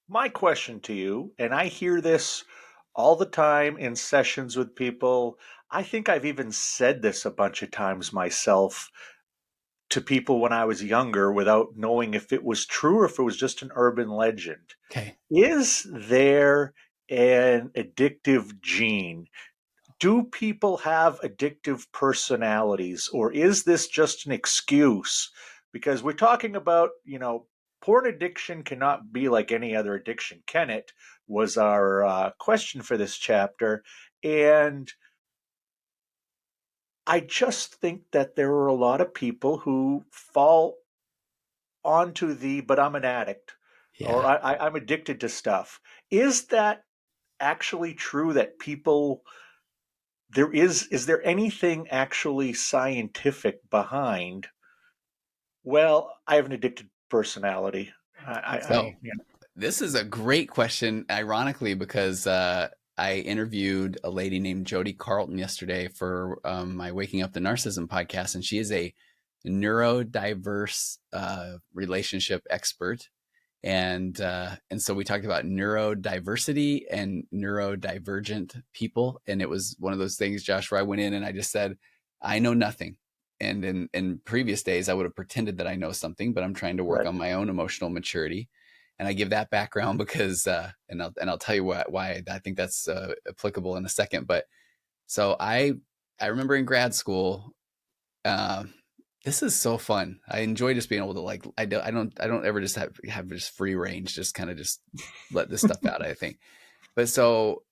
My question to you, and I hear this all the time in sessions with people. I think I've even said this a bunch of times myself to people when I was younger without knowing if it was true or if it was just an urban legend. Okay. Is there an addictive gene? Do people have addictive personalities, or is this just an excuse? Because we're talking about, porn addiction cannot be like any other addiction, can it? Was our question for this chapter. And I just think that there are a lot of people who fall onto but I'm an addict or Yeah. I'm addicted to stuff. Is that actually true that people is there anything actually scientific behind, well, I have an addicted personality. So this is a great question, ironically, because I interviewed a lady named Jody Carlton yesterday for my Waking Up the Narcissism podcast, and she is a neurodiverse relationship expert. And so we talked about neurodiversity and neurodivergent people. And it was one of those things, Josh, where I went in and I just said, I know nothing. And in previous days, I would have pretended that I know something, but I'm trying to work Right. on my own emotional maturity. And I give that background because, and I'll tell you why I think that's applicable in a second. But so I remember in grad school, uh, this is so fun. I enjoy just being able to I don't ever just have just free range, just kind of just let this stuff out, I think. But so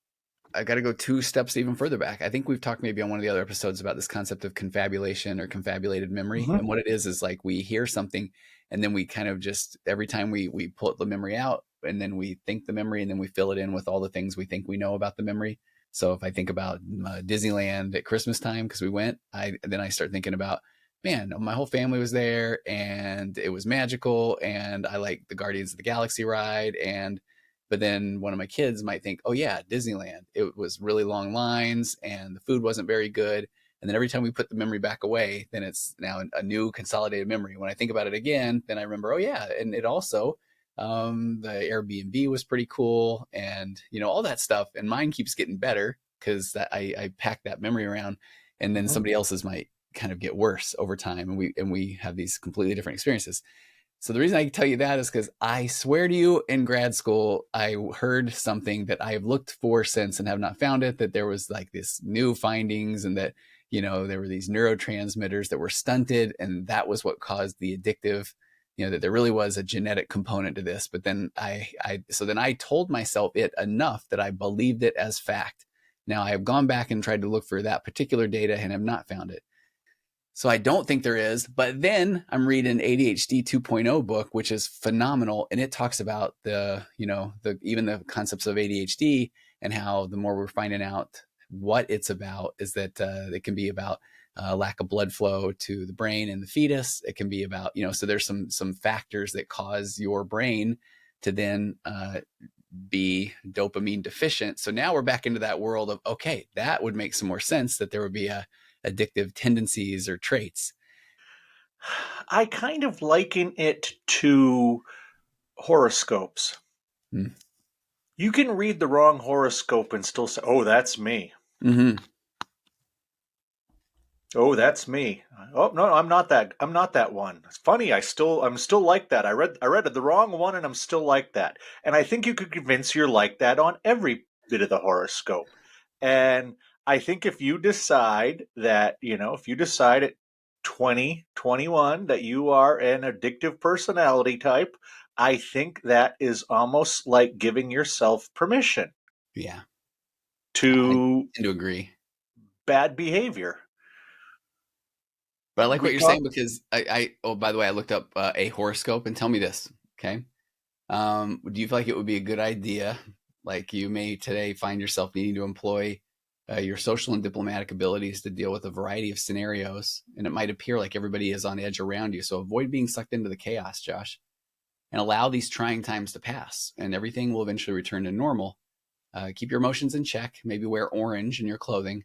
I got to go two steps even further back. I think we've talked maybe on one of the other episodes about this concept of confabulation or confabulated memory. Hmm. And what it is like we hear something and then we kind of just every time we pull the memory out and then we think the memory and then we fill it in with all the things we think we know about the memory. So if I think about Disneyland at Christmas time because we went, I start thinking about, man, my whole family was there and it was magical and I like the Guardians of the Galaxy ride. And but then one of my kids might think, oh yeah, Disneyland. It was really long lines and the food wasn't very good. And then every time we put the memory back away, then it's now a new consolidated memory. When I think about it again, then I remember, oh yeah, and it also the Airbnb was pretty cool, and all that stuff. And mine keeps getting better because I pack that memory around, and then Hmm. somebody else's might kind of get worse over time, and we have these completely different experiences. So the reason I tell you that is because I swear to you, in grad school, I heard something that I've looked for since and have not found it, that there was like this new findings and that, there were these neurotransmitters that were stunted and that was what caused the addictive, that there really was a genetic component to this. But then so then I told myself it enough that I believed it as fact. Now I have gone back and tried to look for that particular data and have not found it. So I don't think there is. But then I'm reading ADHD 2.0 book, which is phenomenal, and it talks about even the concepts of ADHD and how the more we're finding out what it's about is that it can be about lack of blood flow to the brain and the fetus. It can be about so there's some factors that cause your brain to then be dopamine deficient. So now we're back into that world of, okay, that would make some more sense that there would be a addictive tendencies or traits. I kind of liken it to horoscopes. Mm-hmm. You can read the wrong horoscope and still say, "Oh, that's me. Oh, that's me. Oh, no, I'm not that. I'm not that one." It's funny. I'm still like that. I read the wrong one and I'm still like that. And I think you could convince you're like that on every bit of the horoscope. And I think if you decide that, if you decide at 20, 21 that you are an addictive personality type, I think that is almost like giving yourself permission Yeah, I to tend to agree. bad behavior. But I like what We you're talk. saying because oh, by the way, I looked up a horoscope and tell me this. Okay. Do you feel like it would be a good idea? Like you may today find yourself needing to employ your social and diplomatic abilities to deal with a variety of scenarios, and it might appear like everybody is on edge around you. So avoid being sucked into the chaos, Josh, and allow these trying times to pass, and everything will eventually return to normal. Keep your emotions in check. Maybe wear orange in your clothing.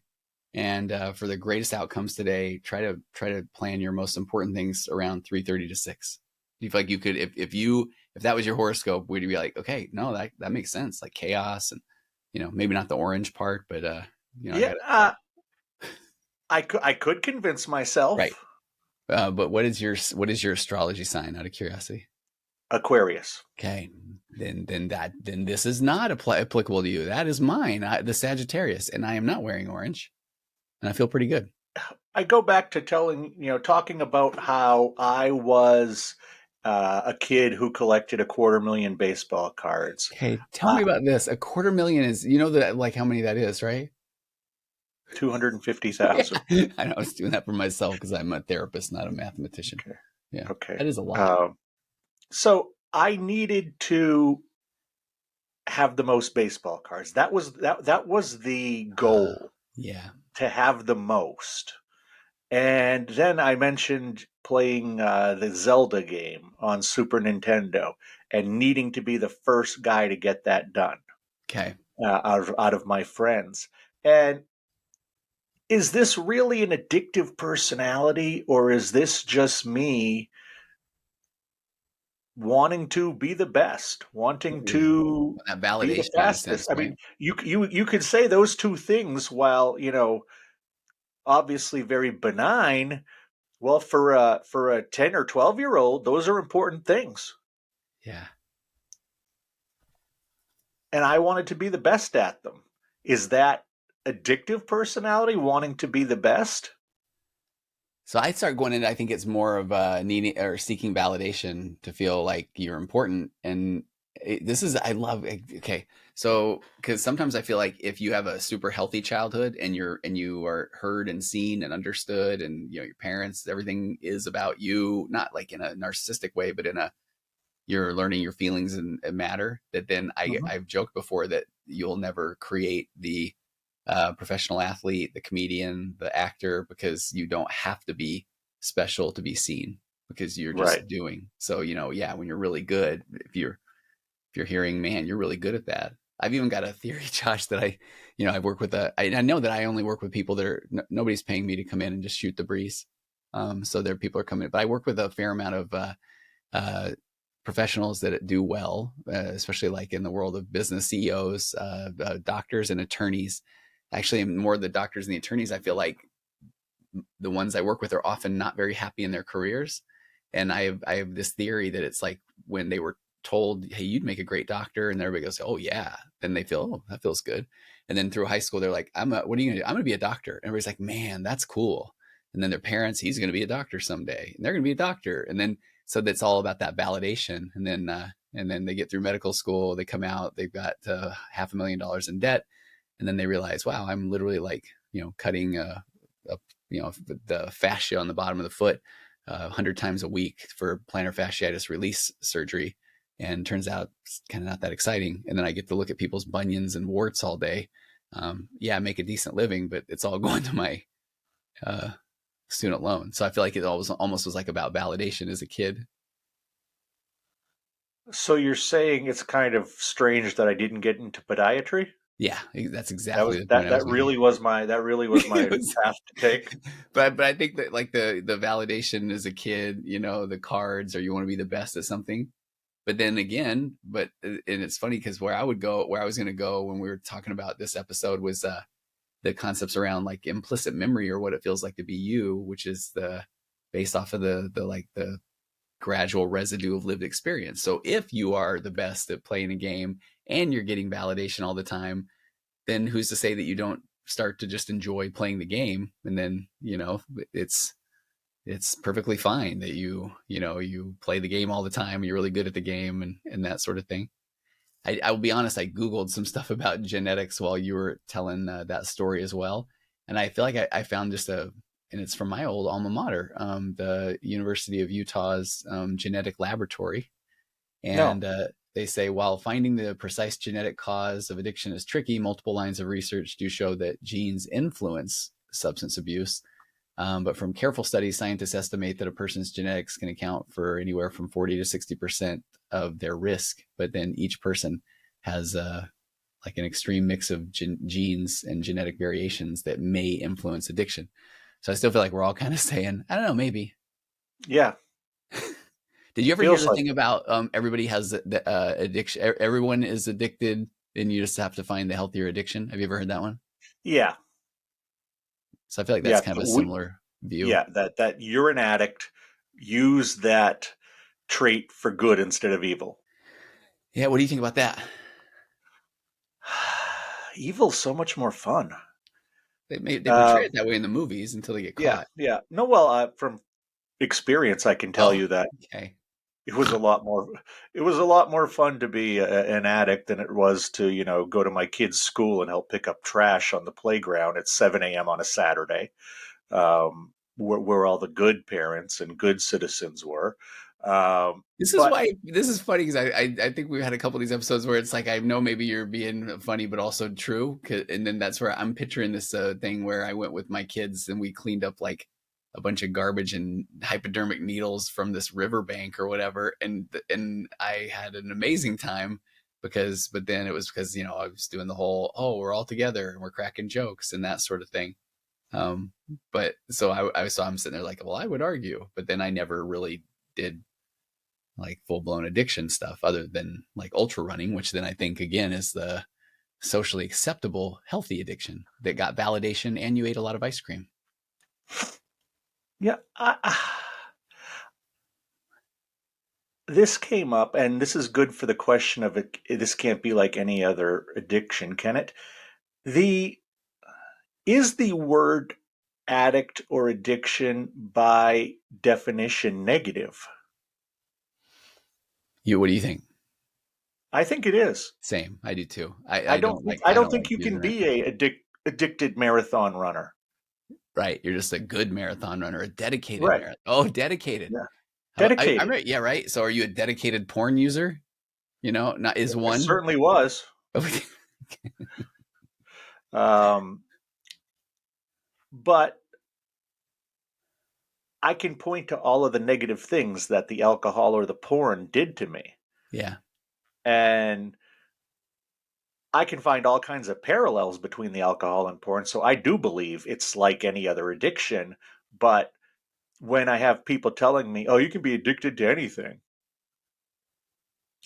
And for the greatest outcomes today, try to plan your most important things around 3:30 to 6. You feel like you could, if that was your horoscope, would you be like, okay, no, that makes sense, like chaos and maybe not the orange part, but I Yeah, got it I could convince right. myself. But what is your astrology sign? Out of curiosity. Aquarius. Okay, then this is not applicable to you. That is mine, the Sagittarius, and I am not wearing orange, and I feel pretty good. I go back to talking about how I was a kid who collected 250,000 baseball cards. Okay, tell Uh, me about this. 250,000 is, that, like, how many that is, right? Yeah, 250,000. I know I was doing that for myself because I'm a therapist, not a mathematician. Okay. Yeah, Okay. that is a lot. So I needed to have the most baseball cards. That was the Uh, goal, yeah. to have the most. And then I mentioned playing the Zelda game on Super Nintendo and needing to be the first guy to get that done Okay. out of my friends. And is this really an addictive personality, or is this just me wanting to be the best, wanting Ooh. to That be the validation in a sense, fastest? I right? mean, you could say those two things while obviously very benign. Well, for a 10 or 12-year old, those are important things. Yeah. And I wanted to be the best at them. Is that addictive personality, wanting to be the best? So I start going into, I think it's more of needing or seeking validation to feel like you're important. And this is, I love, okay. So, because sometimes I feel like if you have a super healthy childhood and you are heard and seen and understood, and your parents, everything is about you, not like in a narcissistic way, but in a, you're learning your feelings and matter, that then Mhm. I've joked before that you'll never create the professional athlete, the comedian, the actor, because you don't have to be special to be seen, because you're Right. just doing. So, yeah, when you're really good, if you're hearing, man, you're really good at that. I've even got a theory, Josh, that I work with I know that I only work with people that are, nobody's paying me to come in and just shoot the breeze. So there people are coming, but I work with a fair amount of uh, professionals that do well, especially like in the world of business, CEOs, doctors, and attorneys. Actually, more of the doctors and the attorneys, I feel like the ones I work with are often not very happy in their careers. And I have this theory that it's like when they were told, "Hey, you'd make a great doctor," and everybody goes, "Oh yeah," then they feel, "Oh, that feels good." And then through high school, they're like, What are you gonna do?" "I'm gonna be a doctor." And everybody's like, "Man, that's cool." And then their parents, "He's gonna be a doctor someday," and they're gonna be a doctor. And then so that's all about that validation. And then they get through medical school, they come out, they've got $500,000 in debt, and then they realize, wow, I'm literally like cutting a the fascia on the bottom of the foot 100 times a week for plantar fasciitis release surgery, and turns out it's kind of not that exciting. And then I get to look at people's bunions and warts all day. Yeah, I make a decent living, but it's all going to my uh, student loan. So I feel like it always almost was like about validation as a kid. So you're saying it's kind of strange that I didn't get into podiatry? Yeah, that's That exactly was the point that I was that making. really was my It was, path to take. but I think that like the validation as a kid, the cards, or you want to be the best at something. But then again, and it's funny because where I was going to go when we were talking about this episode was the concepts around like implicit memory, or what it feels like to be you, which is the based off of the gradual residue of lived experience. So if you are the best at playing a game and you're getting validation all the time, then who's to say that you don't start to just enjoy playing the game? And then it's it's perfectly fine that you play the game all the time, you're really good at the game, and that sort of thing. I will be honest, I googled some stuff about genetics while you were telling that story as well, and I feel like I found just and it's from my old alma mater, the University of Utah's genetic laboratory. No. And they say, while finding the precise genetic cause of addiction is tricky, multiple lines of research do show that genes influence substance abuse. But from careful studies, scientists estimate that a person's genetics can account for anywhere from 40 to 60% of their risk. But then each person has like an extreme mix of genes and genetic variations that may influence addiction. So I still feel like we're all kind of saying, I don't know, maybe. Yeah. Did you ever hear Feels the like thing about everybody has the addiction? Everyone is addicted, and you just have to find the healthier addiction. Have you ever heard that one? yeah, So I feel like that's yeah. kind of a So similar view. yeah, that you're an addict. Use that trait for good instead of evil. Yeah. What do you think about that? Evil's so much more fun. They portray Um, it that way in the movies until they get yeah, caught. yeah. No, well, from experience, I can tell Oh, you that okay. it was a lot more. It was a lot more fun to be an addict than it was to, go to my kid's school and help pick up trash on the playground at 7 a.m. on a Saturday, where all the good parents and good citizens were. This is But why this is funny because I think we've had a couple of these episodes where it's like I know maybe you're being funny but also true, and then that's where I'm picturing this thing where I went with my kids and we cleaned up like a bunch of garbage and hypodermic needles from this riverbank or whatever, and I had an amazing time because but then it was because I was doing the whole we're all together and we're cracking jokes and that sort of thing. Um, but so I'm sitting there like, well, I would argue, but then I never really did like full blown addiction stuff other than like ultra running, which then I think again is the socially acceptable healthy addiction that got validation and you ate a lot of ice cream. yeah, this came up, and this is good for the question of it. This can't be like any other addiction, can it? The Is the word addict or addiction by definition negative? What do you think? I think it is. Same. I do too. I don't think I I don't don't think like you can using it. be a addicted marathon runner. Right. You're just a good marathon runner, a dedicated Right. marathon. Oh, dedicated. Yeah. I'm Dedicated. right. Yeah. Right. So are you a dedicated porn user? Not is I one. certainly was. Um, but I can point to all of the negative things that the alcohol or the porn did to me. Yeah. And I can find all kinds of parallels between the alcohol and porn. So I do believe it's like any other addiction. But when I have people telling me, "Oh, you can be addicted to anything,"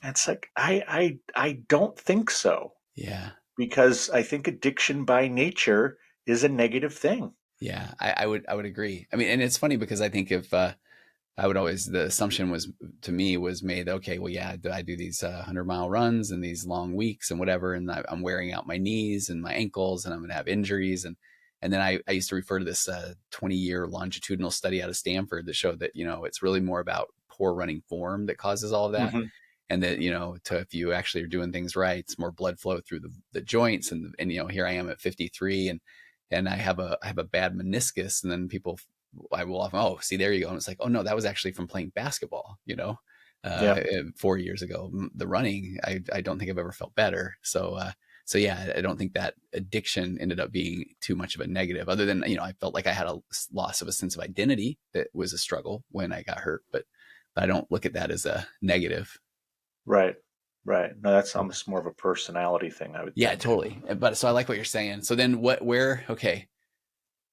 it's like I don't think so, Yeah. because I think addiction by nature is a negative thing. Yeah. I would agree. I mean, and it's funny because I think if I would always the assumption was to me was made okay well yeah I do these 100-mile runs and these long weeks and whatever and I'm wearing out my knees and my ankles and I'm going to have injuries and then I used to refer to this 20-year longitudinal study out of Stanford that showed that it's really more about poor running form that causes all of that Hmm. and that if you actually are doing things right it's more blood flow through the joints and here I am at 53 and I have a bad meniscus and then people I will often, oh, see, there you go. And it's like, oh no, that was actually from playing basketball, Yeah, 4 years ago. The running, I don't think I've ever felt better. So yeah, I don't think that addiction ended up being too much of a negative, other than I felt like I had a loss of a sense of identity that was a struggle when I got hurt, but I don't look at that as a negative. right, right. No, that's almost more of a personality thing, I would Yeah, think. totally. But so I like what you're saying. So then okay.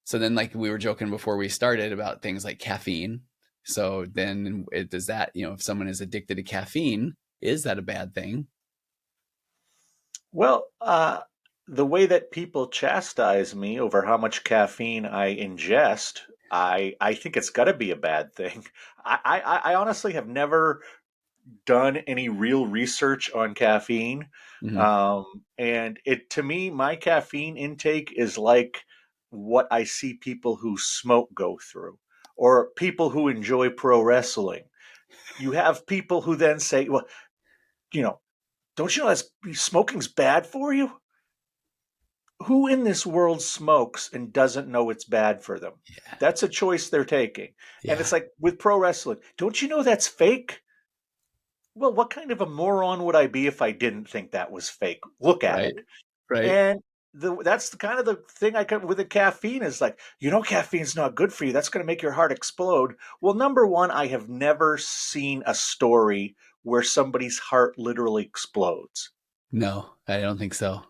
So then, like we were joking before we started about things like caffeine. So then, does that, if someone is addicted to caffeine, is that a bad thing? Well, the way that people chastise me over how much caffeine I ingest, I think it's got to be a bad thing. I honestly have never done any real research on caffeine. Hmm. And it to me, my caffeine intake is like what I see people who smoke go through, or people who enjoy pro wrestling. You have people who then say, well, you know, don't you know that smoking's bad for you? Who in this world smokes and doesn't know it's bad for them? Yeah, That's a choice they're taking. And it's yeah, like with pro wrestling, don't you know that's fake? Well, what kind of a moron would I be if I didn't think that was fake? Look at right, it. right. And that's the kind of the thing I come with the caffeine is like, caffeine's not good for you. That's going to make your heart explode. Well, number one, I have never seen a story where somebody's heart literally explodes. No, I don't think so.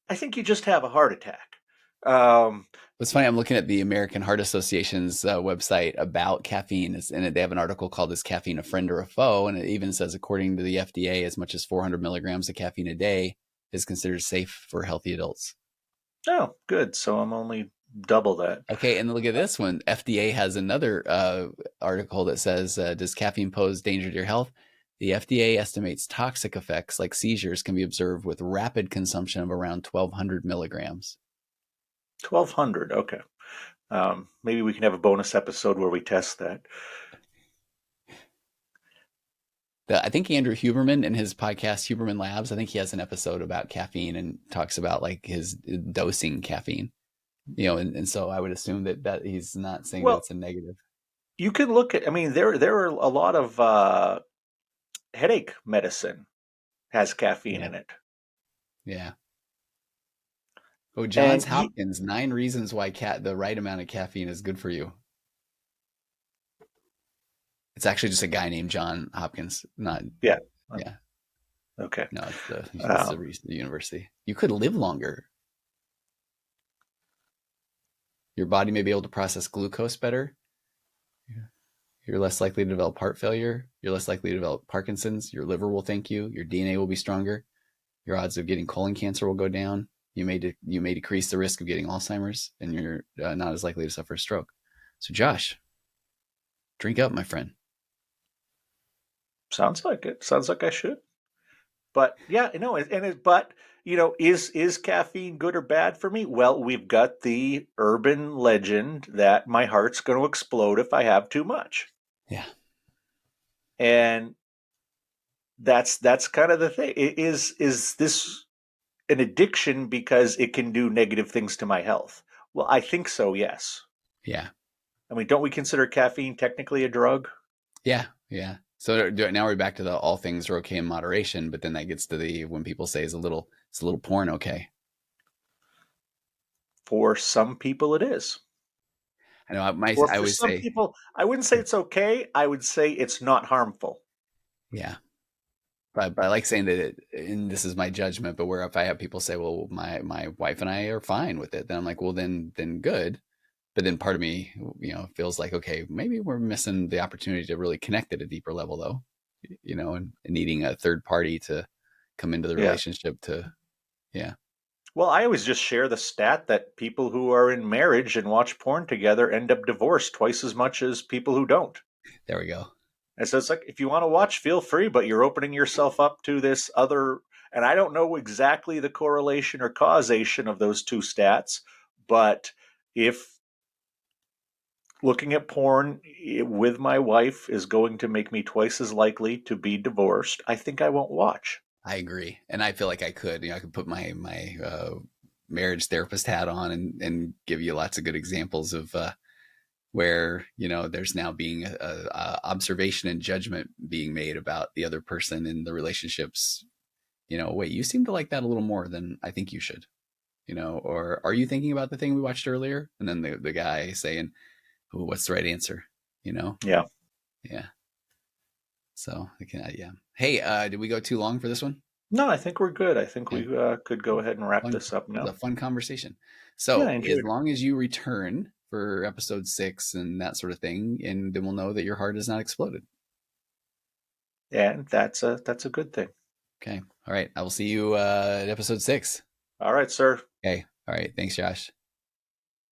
I think you just have a heart attack. Um, It's funny. I'm looking at the American Heart Association's website about caffeine, and they have an article called "Is Caffeine a Friend or a Foe?" And it even says, according to the FDA, as much as 400 milligrams of caffeine a day is considered safe for healthy adults. oh, good. So I'm only double that. Okay, and look at this one. FDA has another article that says, "Does caffeine pose danger to your health?" The FDA estimates toxic effects like seizures can be observed with rapid consumption of around 1,200 milligrams. 1200. Okay. Maybe we can have a bonus episode where we test that. I think Andrew Huberman in his podcast Huberman Labs, I think he has an episode about caffeine and talks about like his dosing caffeine. And so I would assume that he's not saying that Well, it's a negative. you can look at. I mean, there are a lot of headache medicine has caffeine Yeah, in it, yeah. Oh, Johns and Hopkins, 9 reasons why the right amount of caffeine is good for you. It's actually just a guy named John Hopkins. Not, yeah. yeah, Okay. no, Um, the university. You could live longer. Your body may be able to process glucose better. You're less likely to develop heart failure. You're less likely to develop Parkinson's. Your liver will thank you. Your DNA will be stronger. Your odds of getting colon cancer will go down. You may decrease the risk of getting Alzheimer's, and you're not as likely to suffer a stroke. So, Josh, drink up, my friend. sounds like it. Sounds like I should. But yeah, no, but is caffeine good or bad for me? Well, we've got the urban legend that my heart's going to explode if I have too much, Yeah, and that's kind of the thing. Is this an addiction because it can do negative things to my health? Well, I think so. Yes. yeah, I mean, don't we consider caffeine technically a drug? yeah, yeah. So now we're back to the all things are okay in moderation, but then that gets to the when people say it's a little porn okay. For some people, it is. I know Or I for always some say, people, I wouldn't say it's okay. I would say it's not harmful. yeah, but I like saying that, and this is my judgment, but where if I have people say, well, my wife and I are fine with it, then I'm like, well, then good. But then part of me, feels like, okay, maybe we're missing the opportunity to really connect at a deeper level, though, and needing a third party to come into the Yeah. relationship to, yeah, Well, I always just share the stat that people who are in marriage and watch porn together end up divorced twice as much as people who don't. there we go. And so it's like, if you want to watch, feel free, but you're opening yourself up to this other. And I don't know exactly the correlation or causation of those two stats, but if looking at porn with my wife is going to make me twice as likely to be divorced, I think I won't watch. I agree, and I feel like I could, I could put my marriage therapist hat on and give you lots of good examples of where there's now being a observation and judgment being made about the other person in the relationships. Wait, you seem to like that a little more than I think you should. Or are you thinking about the thing we watched earlier? And then the guy saying, "Oh, what's the right answer?" You know? Yeah. Yeah. So yeah. Hey, did we go too long for this one? No, I think we're good. I think Yeah. we could go ahead and wrap Fun. this up It was a now. fun conversation. Yeah, I So as enjoyed it. long as you return for episode 6 and that sort of thing, and then we'll know that your heart has not exploded. And that's a good thing. Okay. All right. I will see you at episode 6. All right, sir. Okay. All right. Thanks, Josh.